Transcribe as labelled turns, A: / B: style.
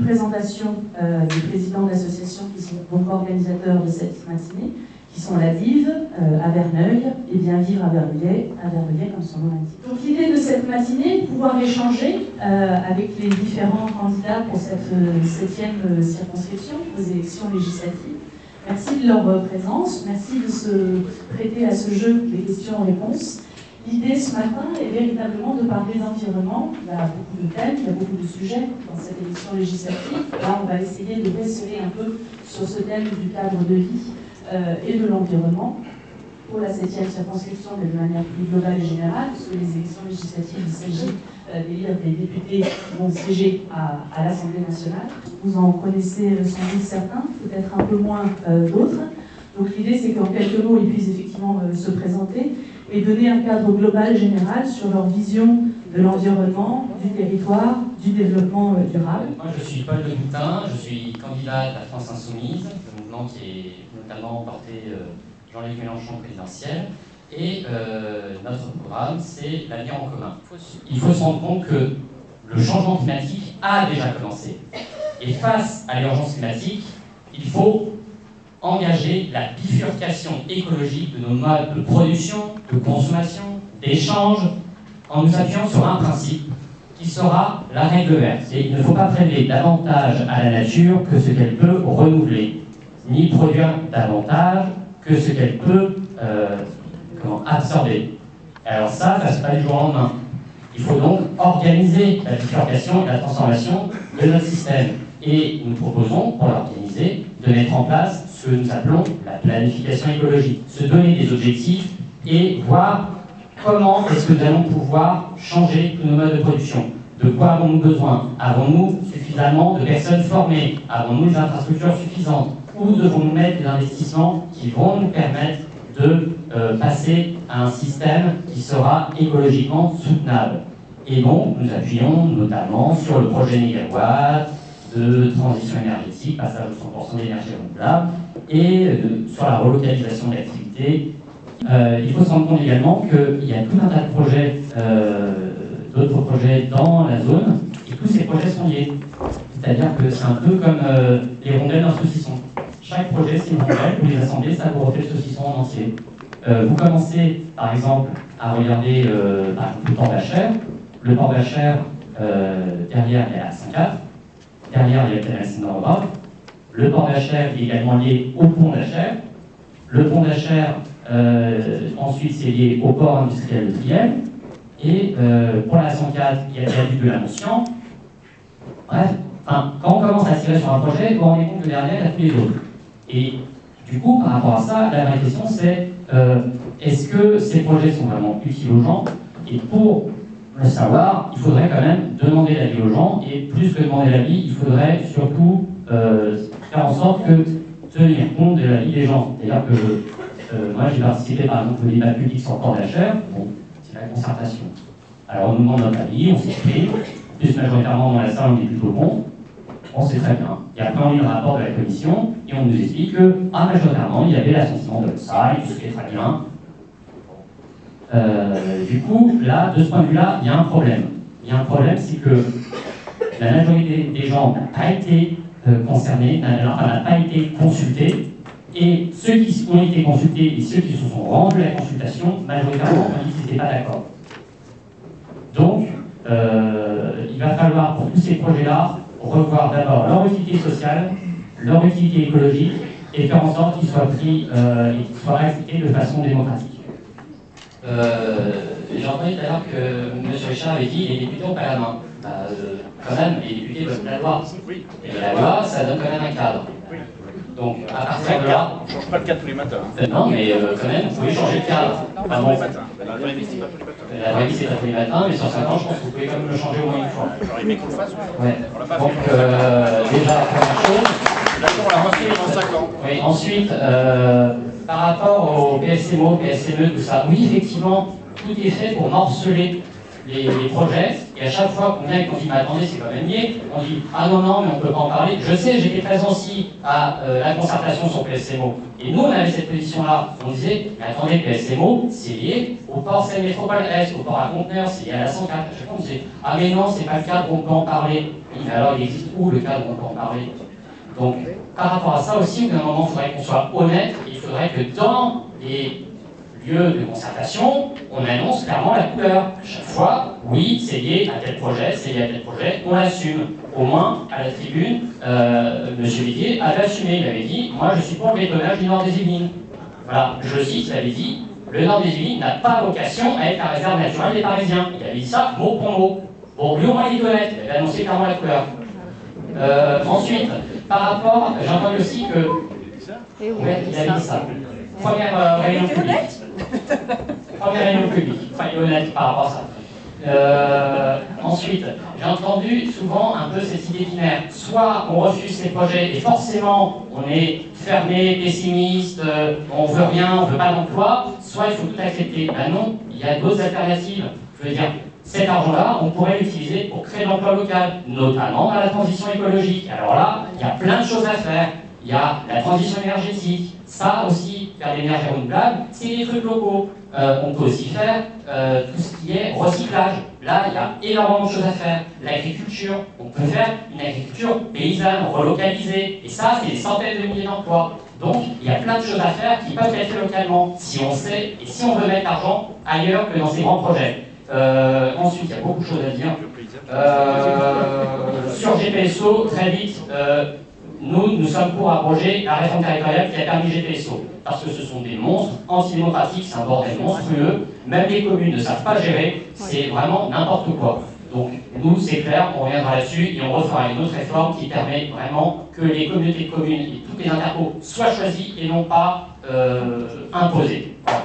A: présentation des présidents d'associations qui sont donc organisateurs de cette matinée, qui sont la DIV, à Verneuil, et bien vivre à Verneuil comme son nom l'indique. Donc l'idée de cette matinée, pouvoir échanger avec les différents candidats pour cette 7e circonscription aux élections législatives. Merci de leur présence, merci de se prêter à ce jeu des questions-réponses. L'idée ce matin est véritablement de parler d'environnement. Il y a beaucoup de thèmes, il y a beaucoup de sujets dans cette élection législative. Là, on va essayer de récéler un peu sur ce thème du cadre de vie et de l'environnement pour la 7e circonscription, mais de manière plus globale et générale, puisque les élections législatives, il s'agit d'élire des députés qui vont siéger à l'Assemblée nationale. Vous en connaissez sans doute certains, peut-être un peu moins d'autres. Donc l'idée, c'est qu'en quelques mots, ils puissent effectivement se présenter et donner un cadre global, général, sur leur vision de l'environnement, du territoire, du développement durable.
B: Moi, je suis Paul de Boutin, je suis candidat de la France Insoumise, le mouvement qui est notamment porté Jean-Luc Mélenchon présidentiel. Et notre programme, c'est l'avenir en commun. Il faut se rendre compte que le changement climatique a déjà commencé. Et face à l'urgence climatique, il faut engager la bifurcation écologique de nos modes de production, de consommation, d'échange, en nous appuyant sur un principe qui sera la règle verte. Et il ne faut pas prélever davantage à la nature que ce qu'elle peut renouveler, ni produire davantage que ce qu'elle peut absorber. Alors ça se passe du jour au lendemain. Il faut donc organiser la bifurcation et la transformation de notre système. Et nous proposons, pour l'organiser, de mettre en place ce que nous appelons la planification écologique, se donner des objectifs et voir comment est-ce que nous allons pouvoir changer tous nos modes de production. De quoi avons-nous besoin? Avons-nous suffisamment de personnes formées? Avons-nous des infrastructures suffisantes? Où devons-nous mettre des investissements qui vont nous permettre de passer à un système qui sera écologiquement soutenable? Et donc, nous appuyons notamment sur le projet Négawatt, de transition énergétique, passage à 100% d'énergie renouvelable, et sur la relocalisation de l'activité. Il faut se rendre compte également qu'il y a tout un tas de projets, d'autres projets dans la zone, et tous ces projets sont liés. C'est-à-dire que c'est un peu comme les rondelles d'un saucisson. Chaque projet, c'est une rondelle, vous les assemblez, ça vous refait le saucisson en entier. Vous commencez, par exemple, à regarder le port d'Achères. Le port d'Achères, derrière, il y a la 104. Derrière, il y a le canal Seine-Nord-Europe. Le port d'Achères est également lié au pont d'Achères. Le pont d'Achères, ensuite, c'est lié au port industriel de Triel. Et pour la 104, il y a le viaduc de la Moncian. Bref, quand on commence à tirer sur un projet, on rend compte que derrière, il y a tous les autres. Et du coup, par rapport à ça, la vraie question, c'est est-ce que ces projets sont vraiment utiles aux gens? Et pour le savoir, il faudrait quand même demander l'avis aux gens, et plus que demander l'avis, il faudrait surtout faire en sorte que tenir compte de l'avis des gens. C'est-à-dire que moi j'ai participé par exemple au débat public sur le port d'Achères, bon, c'est la concertation. Alors on nous demande notre avis, on s'exprime, plus majoritairement dans la salle on est plutôt bon, on sait très bien. Et après on lit le rapport de la commission, et on nous explique que majoritairement il y avait l'assentiment de ça, et tout ce qui est très bien. Du coup, là, de ce point de vue-là, il y a un problème. Il y a un problème, c'est que la majorité des gens n'a pas été concernés, n'a pas été consultés, et ceux qui ont été consultés et ceux qui se sont rendus à la consultation, majoritairement, ont dit qu'ils n'étaient pas d'accord. Donc, il va falloir, pour tous ces projets-là, revoir d'abord leur utilité sociale, leur utilité écologique, et faire en sorte qu'ils soient pris et qu'ils soient acceptés de façon démocratique. J'ai entendu tout à l'heure que M. Richard avait dit les députés n'ont pas la main. Quand même, les députés votent la loi. Et la loi, ça donne quand même un cadre. Donc, à partir de là.
C: On ne change pas le cadre tous les matins.
B: Non, mais quand même, vous pouvez changer de cadre.
C: Non, pas tous les matins. La vraie vie, c'est pas tous les matins.
B: La vraie vie, c'est pas tous les matins, mais sur 5 ans, je pense que vous pouvez quand même le changer au moins une fois.
C: J'aurais aimé qu'on le fasse.
B: Ouais.
C: On l'a pas
B: Donc,
C: fait.
B: déjà, première chose.
C: D'accord, on l'a pas fait en 5 ans.
B: Oui, ensuite, par rapport au PSMO, PSME, tout ça, oui, effectivement, tout est fait pour morceler les projets, et à chaque fois qu'on vient et qu'on dit mais attendez, c'est quand même lié, on dit ah non, non, mais on ne peut pas en parler. Je sais, j'étais présent aussi à la concertation sur PSMO, et nous on avait cette position-là, on disait mais attendez, PSMO, c'est lié au port Seine Métropole Est, au port à conteneurs, c'est lié à la 104. À chaque fois on disait ah mais non, c'est pas le cadre, on peut en parler. Oui, mais alors il existe où le cadre, on peut en parler. Donc, par rapport à ça aussi, au bout d'un moment, il faudrait qu'on soit honnête, et il faudrait que dans les lieu de concertation, on annonce clairement la couleur. À chaque fois, oui, c'est lié à tel projet, c'est lié à tel projet, on l'assume. Au moins, à la tribune, M. Bédier avait assumé. Il avait dit, moi je suis pour le bétonnage du nord des Yvelines. Voilà, je cite, il avait dit, le nord des Yvelines n'a pas vocation à être la réserve naturelle des Parisiens. Il avait dit ça mot pour mot. Bon, lui au moins il est honnête, il avait annoncé clairement la couleur. Ensuite, par rapport, j'ai entendu aussi que...
D: Et oui,
B: il avait dit ça. Première réunion publique. Première réunion publique. Enfin, il est honnête par rapport à ça. Ensuite, j'ai entendu souvent un peu cette idée binaire. Soit on refuse ces projets et forcément on est fermé, pessimiste, on veut rien, on veut pas d'emploi, soit il faut tout accepter. Ben non, il y a d'autres alternatives. Je veux dire, cet argent-là, on pourrait l'utiliser pour créer de l'emploi local, notamment dans la transition écologique. Alors là, il y a plein de choses à faire. Il y a la transition énergétique. Ça aussi, faire de l'énergie renouvelable, c'est des trucs locaux. On peut aussi faire tout ce qui est recyclage. Là, il y a énormément de choses à faire. L'agriculture, on peut faire une agriculture paysanne, relocalisée. Et ça, c'est des centaines de milliers d'emplois. Donc, il y a plein de choses à faire qui peuvent être faites localement, si on sait et si on veut mettre l'argent ailleurs que dans ces grands projets. Ensuite, il y a beaucoup de choses à dire. Sur GPSO, très vite, nous sommes pour abroger la réforme territoriale qui a permis GPSO. Parce que ce sont des monstres antidémocratiques, c'est un bordel monstrueux. Même les communes ne savent pas gérer, c'est vraiment n'importe quoi. Donc, nous, c'est clair, on reviendra là-dessus et on refera une autre réforme qui permet vraiment que les communautés de communes et toutes les intercos soient choisis et non pas imposés. Voilà.